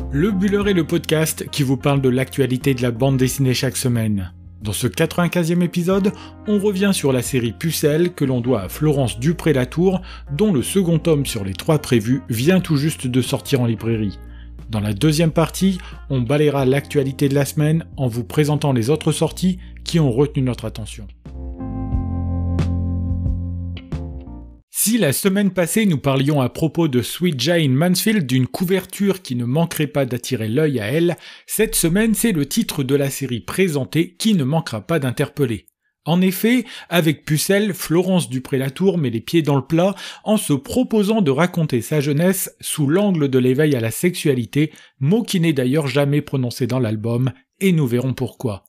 Le Buller est le podcast qui vous parle de l'actualité de la bande dessinée chaque semaine. Dans ce 95e épisode, on revient sur la série Pucelle que l'on doit à Florence Dupré-Latour, dont le second tome sur les 3 prévus vient tout juste de sortir en librairie. Dans la deuxième partie, on balayera l'actualité de la semaine en vous présentant les autres sorties qui ont retenu notre attention. Si la semaine passée nous parlions à propos de Sweet Jane Mansfield d'une couverture qui ne manquerait pas d'attirer l'œil à elle, cette semaine c'est le titre de la série présentée qui ne manquera pas d'interpeller. En effet, avec Pucelle, Florence Dupré-Latour met les pieds dans le plat en se proposant de raconter sa jeunesse sous l'angle de l'éveil à la sexualité, mot qui n'est d'ailleurs jamais prononcé dans l'album, et nous verrons pourquoi.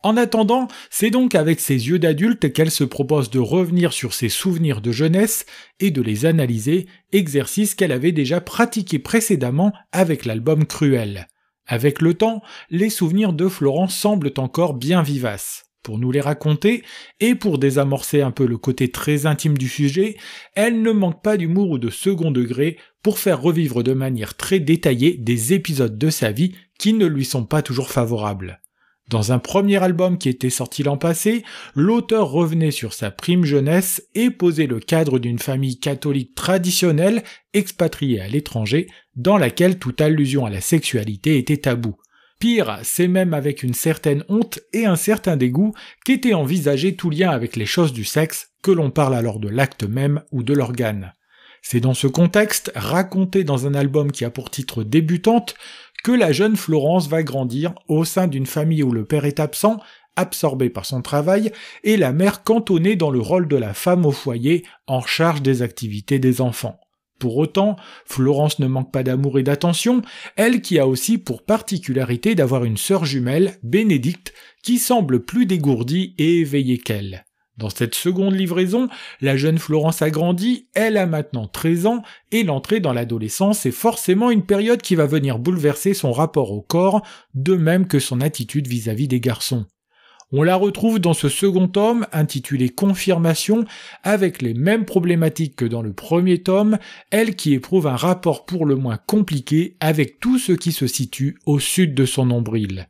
En attendant, c'est donc avec ses yeux d'adulte qu'elle se propose de revenir sur ses souvenirs de jeunesse et de les analyser, exercice qu'elle avait déjà pratiqué précédemment avec l'album Cruel. Avec le temps, les souvenirs de Florence semblent encore bien vivaces. Pour nous les raconter, et pour désamorcer un peu le côté très intime du sujet, elle ne manque pas d'humour ou de second degré pour faire revivre de manière très détaillée des épisodes de sa vie qui ne lui sont pas toujours favorables. Dans un premier album qui était sorti l'an passé, l'auteur revenait sur sa prime jeunesse et posait le cadre d'une famille catholique traditionnelle expatriée à l'étranger, dans laquelle toute allusion à la sexualité était tabou. Pire, c'est même avec une certaine honte et un certain dégoût qu'était envisagé tout lien avec les choses du sexe, que l'on parle alors de l'acte même ou de l'organe. C'est dans ce contexte, raconté dans un album qui a pour titre Débutante, que la jeune Florence va grandir au sein d'une famille où le père est absent, absorbé par son travail, et la mère cantonnée dans le rôle de la femme au foyer en charge des activités des enfants. Pour autant, Florence ne manque pas d'amour et d'attention, elle qui a aussi pour particularité d'avoir une sœur jumelle, Bénédicte, qui semble plus dégourdie et éveillée qu'elle. Dans cette seconde livraison, la jeune Florence a grandi, elle a maintenant 13 ans, et l'entrée dans l'adolescence est forcément une période qui va venir bouleverser son rapport au corps, de même que son attitude vis-à-vis des garçons. On la retrouve dans ce second tome, intitulé Confirmation, avec les mêmes problématiques que dans le premier tome, elle qui éprouve un rapport pour le moins compliqué avec tout ce qui se situe au sud de son nombril.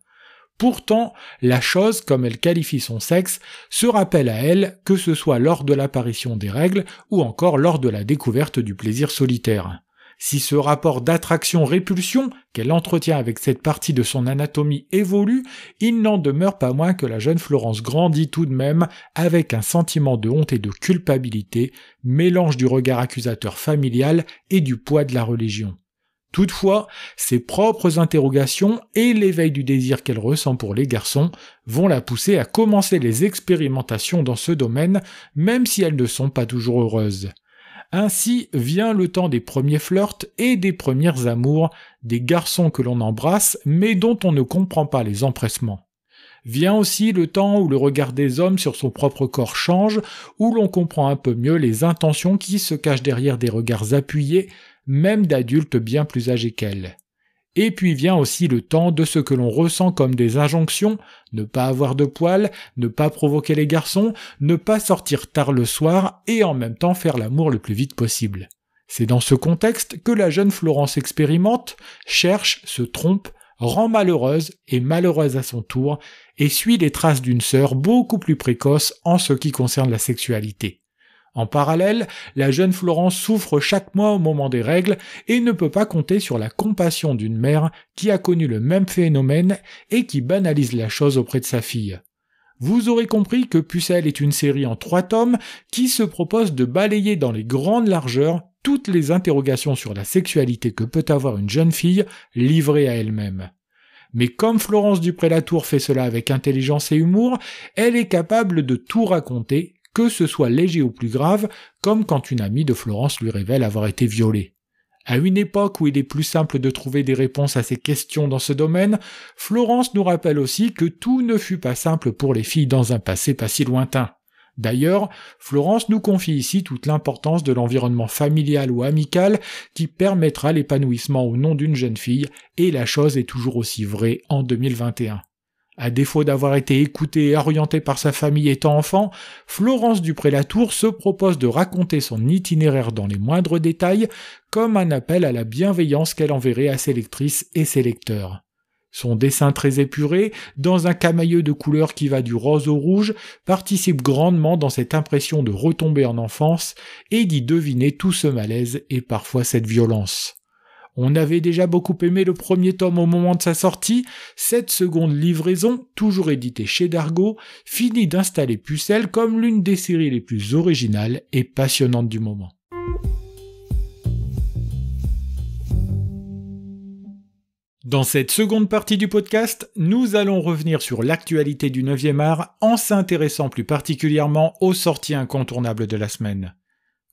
Pourtant, la chose, comme elle qualifie son sexe, se rappelle à elle, que ce soit lors de l'apparition des règles ou encore lors de la découverte du plaisir solitaire. Si ce rapport d'attraction-répulsion qu'elle entretient avec cette partie de son anatomie évolue, il n'en demeure pas moins que la jeune Florence grandit tout de même avec un sentiment de honte et de culpabilité, mélange du regard accusateur familial et du poids de la religion. Toutefois, ses propres interrogations et l'éveil du désir qu'elle ressent pour les garçons vont la pousser à commencer les expérimentations dans ce domaine, même si elles ne sont pas toujours heureuses. Ainsi vient le temps des premiers flirts et des premières amours, des garçons que l'on embrasse mais dont on ne comprend pas les empressements. Vient aussi le temps où le regard des hommes sur son propre corps change, où l'on comprend un peu mieux les intentions qui se cachent derrière des regards appuyés, même d'adultes bien plus âgés qu'elle. Et puis vient aussi le temps de ce que l'on ressent comme des injonctions, ne pas avoir de poils, ne pas provoquer les garçons, ne pas sortir tard le soir et en même temps faire l'amour le plus vite possible. C'est dans ce contexte que la jeune Florence expérimente, cherche, se trompe, rend malheureuse et malheureuse à son tour, et suit les traces d'une sœur beaucoup plus précoce en ce qui concerne la sexualité. En parallèle, la jeune Florence souffre chaque mois au moment des règles et ne peut pas compter sur la compassion d'une mère qui a connu le même phénomène et qui banalise la chose auprès de sa fille. Vous aurez compris que Pucelle est une série en 3 tomes qui se propose de balayer dans les grandes largeurs toutes les interrogations sur la sexualité que peut avoir une jeune fille livrée à elle-même. Mais comme Florence Dupré-Latour fait cela avec intelligence et humour, elle est capable de tout raconter, que ce soit léger ou plus grave, comme quand une amie de Florence lui révèle avoir été violée. À une époque où il est plus simple de trouver des réponses à ces questions dans ce domaine, Florence nous rappelle aussi que tout ne fut pas simple pour les filles dans un passé pas si lointain. D'ailleurs, Florence nous confie ici toute l'importance de l'environnement familial ou amical qui permettra l'épanouissement au nom d'une jeune fille, et la chose est toujours aussi vraie en 2021. À défaut d'avoir été écoutée et orientée par sa famille étant enfant, Florence Dupré-Latour se propose de raconter son itinéraire dans les moindres détails, comme un appel à la bienveillance qu'elle enverrait à ses lectrices et ses lecteurs. Son dessin très épuré, dans un camailleux de couleurs qui va du rose au rouge, participe grandement dans cette impression de retomber en enfance et d'y deviner tout ce malaise et parfois cette violence. On avait déjà beaucoup aimé le premier tome au moment de sa sortie, cette seconde livraison, toujours éditée chez Dargaud, finit d'installer Pucelle comme l'une des séries les plus originales et passionnantes du moment. Dans cette seconde partie du podcast, nous allons revenir sur l'actualité du 9e art en s'intéressant plus particulièrement aux sorties incontournables de la semaine.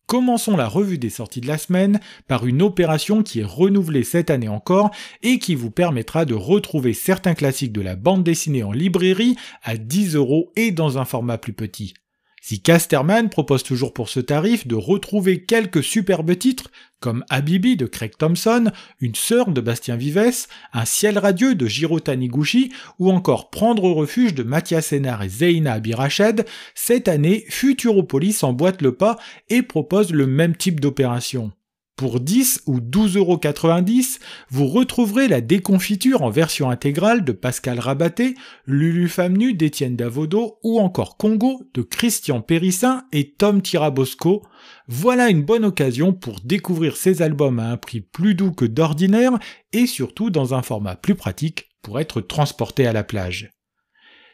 Commençons la revue des sorties de la semaine par une opération qui est renouvelée cette année encore et qui vous permettra de retrouver certains classiques de la bande dessinée en librairie à 10 € et dans un format plus petit. Si Casterman propose toujours pour ce tarif de retrouver quelques superbes titres comme Habibi de Craig Thompson, Une sœur de Bastien Vives, Un ciel radieux de Jiro Taniguchi ou encore Prendre refuge de Mathias Sénard et Zeina Abirached, cette année Futuropolis emboîte le pas et propose le même type d'opération. Pour 10 ou 12,90 €, vous retrouverez la déconfiture en version intégrale de Pascal Rabaté, Lulu Femme Nue d'Étienne Davodo ou encore Congo de Christian Périssin et Tom Tirabosco. Voilà une bonne occasion pour découvrir ces albums à un prix plus doux que d'ordinaire et surtout dans un format plus pratique pour être transporté à la plage.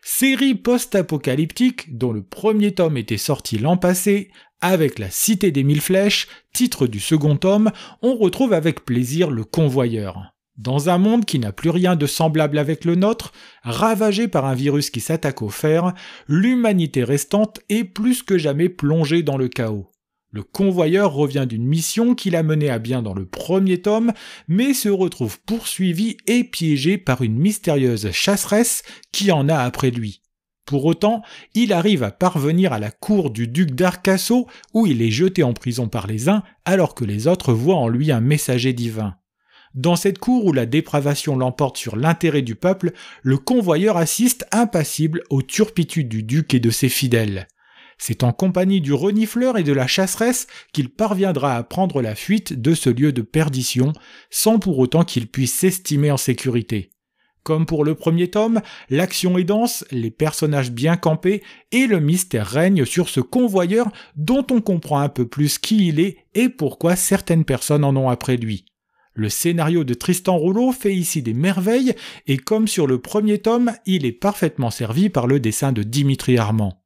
Série post-apocalyptique dont le premier tome était sorti l'an passé, avec La Cité des Mille Flèches, titre du second tome, on retrouve avec plaisir Le Convoyeur. Dans un monde qui n'a plus rien de semblable avec le nôtre, ravagé par un virus qui s'attaque au fer, l'humanité restante est plus que jamais plongée dans le chaos. Le Convoyeur revient d'une mission qu'il a menée à bien dans le premier tome, mais se retrouve poursuivi et piégé par une mystérieuse chasseresse qui en a après lui. Pour autant, il arrive à parvenir à la cour du duc d'Arcasso où il est jeté en prison par les uns alors que les autres voient en lui un messager divin. Dans cette cour où la dépravation l'emporte sur l'intérêt du peuple, le Convoyeur assiste impassible aux turpitudes du duc et de ses fidèles. C'est en compagnie du renifleur et de la chasseresse qu'il parviendra à prendre la fuite de ce lieu de perdition, sans pour autant qu'il puisse s'estimer en sécurité. Comme pour le premier tome, l'action est dense, les personnages bien campés et le mystère règne sur ce convoyeur dont on comprend un peu plus qui il est et pourquoi certaines personnes en ont après lui. Le scénario de Tristan Rouleau fait ici des merveilles et comme sur le premier tome, il est parfaitement servi par le dessin de Dimitri Armand.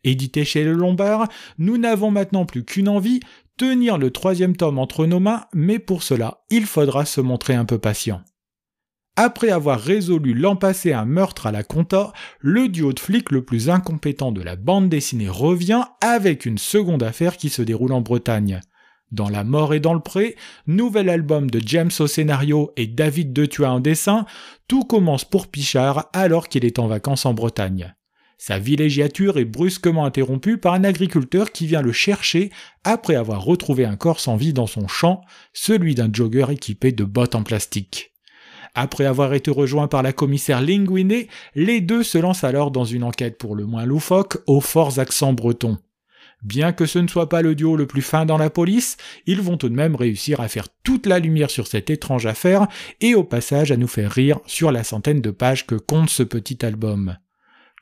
Édité chez Le Lombard, nous n'avons maintenant plus qu'une envie, tenir le troisième tome entre nos mains, mais pour cela, il faudra se montrer un peu patient. Après avoir résolu l'an passé un meurtre à la compta, le duo de flics le plus incompétent de la bande dessinée revient avec une seconde affaire qui se déroule en Bretagne. Dans La mort et dans le pré, nouvel album de James au scénario et David Detuat en dessin, tout commence pour Pichard alors qu'il est en vacances en Bretagne. Sa villégiature est brusquement interrompue par un agriculteur qui vient le chercher après avoir retrouvé un corps sans vie dans son champ, celui d'un jogger équipé de bottes en plastique. Après avoir été rejoints par la commissaire Linguinet, les deux se lancent alors dans une enquête pour le moins loufoque aux forts accents bretons. Bien que ce ne soit pas le duo le plus fin dans la police, ils vont tout de même réussir à faire toute la lumière sur cette étrange affaire et au passage à nous faire rire sur la centaine de pages que compte ce petit album.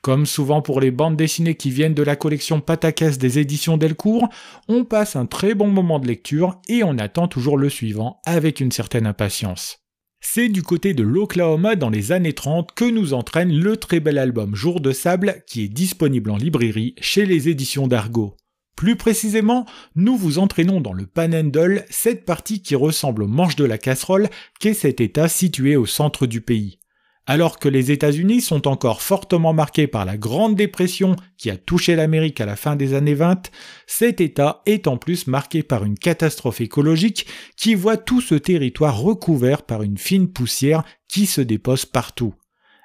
Comme souvent pour les bandes dessinées qui viennent de la collection Pataquès des éditions Delcourt, on passe un très bon moment de lecture et on attend toujours le suivant avec une certaine impatience. C'est du côté de l'Oklahoma dans les années 30 que nous entraîne le très bel album Jour de sable qui est disponible en librairie chez les éditions Dargaud. Plus précisément, nous vous entraînons dans le Panhandle, cette partie qui ressemble au manche de la casserole qu'est cet état situé au centre du pays. Alors que les États-Unis sont encore fortement marqués par la Grande Dépression qui a touché l'Amérique à la fin des années 20, cet État est en plus marqué par une catastrophe écologique qui voit tout ce territoire recouvert par une fine poussière qui se dépose partout.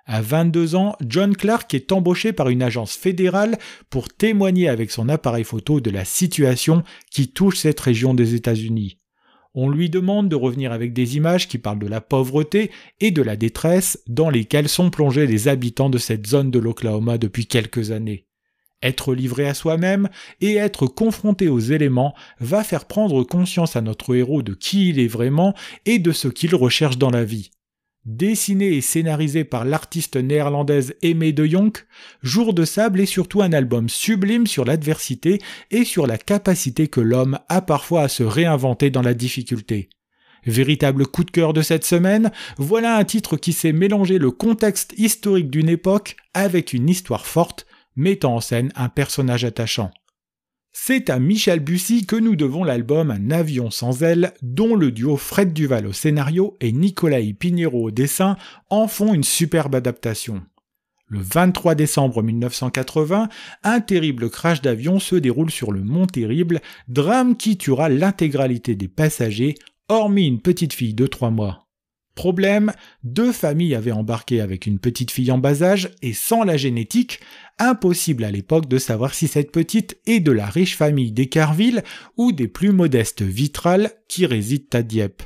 À 22 ans, John Clark est embauché par une agence fédérale pour témoigner avec son appareil photo de la situation qui touche cette région des États-Unis. On lui demande de revenir avec des images qui parlent de la pauvreté et de la détresse dans lesquelles sont plongés les habitants de cette zone de l'Oklahoma depuis quelques années. Être livré à soi-même et être confronté aux éléments va faire prendre conscience à notre héros de qui il est vraiment et de ce qu'il recherche dans la vie. Dessiné et scénarisé par l'artiste néerlandaise Aimée de Jonck, Jour de sable est surtout un album sublime sur l'adversité et sur la capacité que l'homme a parfois à se réinventer dans la difficulté. Véritable coup de cœur de cette semaine, voilà un titre qui sait mélanger le contexte historique d'une époque avec une histoire forte, mettant en scène un personnage attachant. C'est à Michel Bussy que nous devons l'album Un avion sans ailes, dont le duo Fred Duval au scénario et Nicolaï Piñero au dessin en font une superbe adaptation. Le 23 décembre 1980, un terrible crash d'avion se déroule sur le Mont Terrible, drame qui tuera l'intégralité des passagers, hormis une petite fille de 3 mois. Problème, 2 familles avaient embarqué avec une petite fille en bas âge et sans la génétique, impossible à l'époque de savoir si cette petite est de la riche famille des Carville ou des plus modestes Vitral qui résident à Dieppe.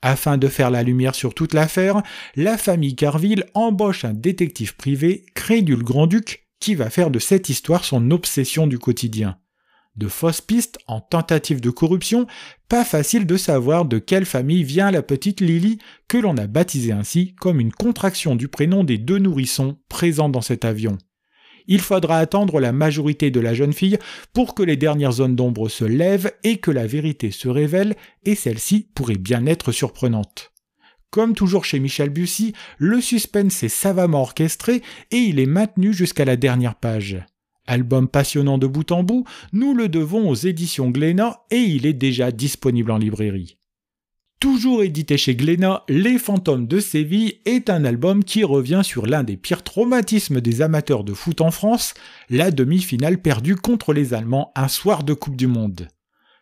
Afin de faire la lumière sur toute l'affaire, la famille Carville embauche un détective privé, Crédule Grand-Duc, qui va faire de cette histoire son obsession du quotidien. De fausses pistes en tentative de corruption, pas facile de savoir de quelle famille vient la petite Lily, que l'on a baptisée ainsi comme une contraction du prénom des 2 nourrissons présents dans cet avion. Il faudra attendre la majorité de la jeune fille pour que les dernières zones d'ombre se lèvent et que la vérité se révèle, et celle-ci pourrait bien être surprenante. Comme toujours chez Michel Bussy, le suspense est savamment orchestré et il est maintenu jusqu'à la dernière page. Album passionnant de bout en bout, nous le devons aux éditions Glénat et il est déjà disponible en librairie. Toujours édité chez Glénat, Les Fantômes de Séville est un album qui revient sur l'un des pires traumatismes des amateurs de foot en France, la demi-finale perdue contre les Allemands un soir de Coupe du Monde.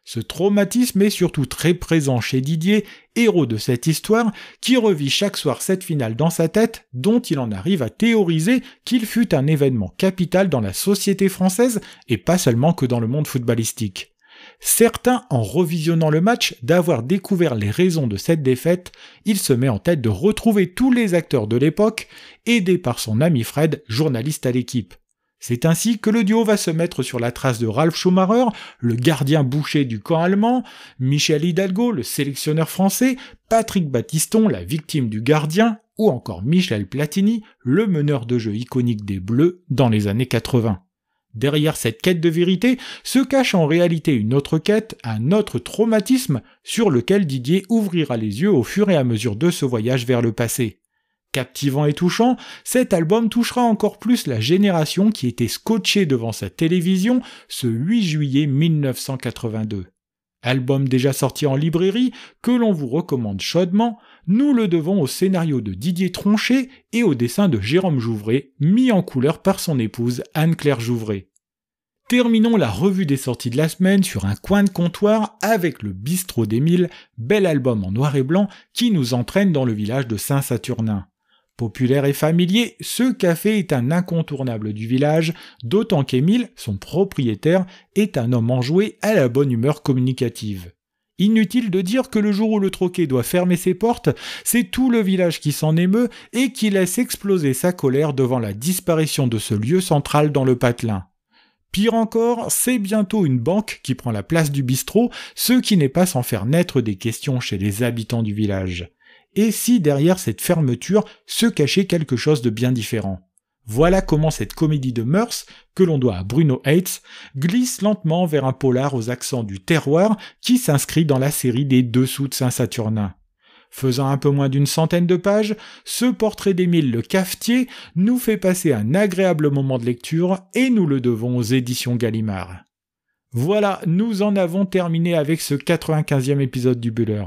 Ce traumatisme est surtout très présent chez Didier, héros de cette histoire, qui revit chaque soir cette finale dans sa tête, dont il en arrive à théoriser qu'il fut un événement capital dans la société française et pas seulement que dans le monde footballistique. Certains, en revisionnant le match, d'avoir découvert les raisons de cette défaite, il se met en tête de retrouver tous les acteurs de l'époque, aidé par son ami Fred, journaliste à l'équipe. C'est ainsi que le duo va se mettre sur la trace de Ralf Schumacher, le gardien boucher du camp allemand, Michel Hidalgo, le sélectionneur français, Patrick Battiston, la victime du gardien, ou encore Michel Platini, le meneur de jeu iconique des Bleus dans les années 80. Derrière cette quête de vérité se cache en réalité une autre quête, un autre traumatisme sur lequel Didier ouvrira les yeux au fur et à mesure de ce voyage vers le passé. Captivant et touchant, cet album touchera encore plus la génération qui était scotchée devant sa télévision ce 8 juillet 1982. Album déjà sorti en librairie, que l'on vous recommande chaudement, nous le devons au scénario de Didier Tronchet et au dessin de Jérôme Jouvray, mis en couleur par son épouse Anne-Claire Jouvray. Terminons la revue des sorties de la semaine sur un coin de comptoir avec le Bistrot d'Émile, bel album en noir et blanc qui nous entraîne dans le village de Saint-Saturnin. Populaire et familier, ce café est un incontournable du village, d'autant qu'Émile, son propriétaire, est un homme enjoué à la bonne humeur communicative. Inutile de dire que le jour où le troquet doit fermer ses portes, c'est tout le village qui s'en émeut et qui laisse exploser sa colère devant la disparition de ce lieu central dans le patelin. Pire encore, c'est bientôt une banque qui prend la place du bistrot, ce qui n'est pas sans faire naître des questions chez les habitants du village. Et si derrière cette fermeture se cachait quelque chose de bien différent? Voilà comment cette comédie de mœurs, que l'on doit à Bruno Heitz, glisse lentement vers un polar aux accents du terroir qui s'inscrit dans la série des Dessous de Saint-Saturnin. Faisant un peu moins d'une centaine de pages, ce portrait d'Émile le cafetier nous fait passer un agréable moment de lecture et nous le devons aux éditions Gallimard. Voilà, nous en avons terminé avec ce 95e épisode du Buller.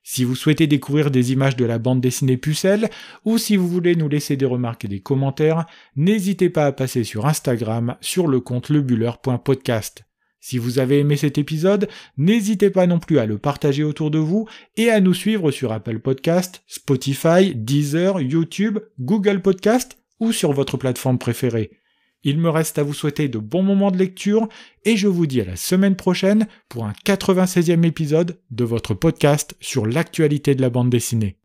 Si vous souhaitez découvrir des images de la bande dessinée Pucelle, ou si vous voulez nous laisser des remarques et des commentaires, n'hésitez pas à passer sur Instagram sur le compte lebuller.podcast. Si vous avez aimé cet épisode, n'hésitez pas non plus à le partager autour de vous et à nous suivre sur Apple Podcast, Spotify, Deezer, YouTube, Google Podcast ou sur votre plateforme préférée. Il me reste à vous souhaiter de bons moments de lecture et je vous dis à la semaine prochaine pour un 96e épisode de votre podcast sur l'actualité de la bande dessinée.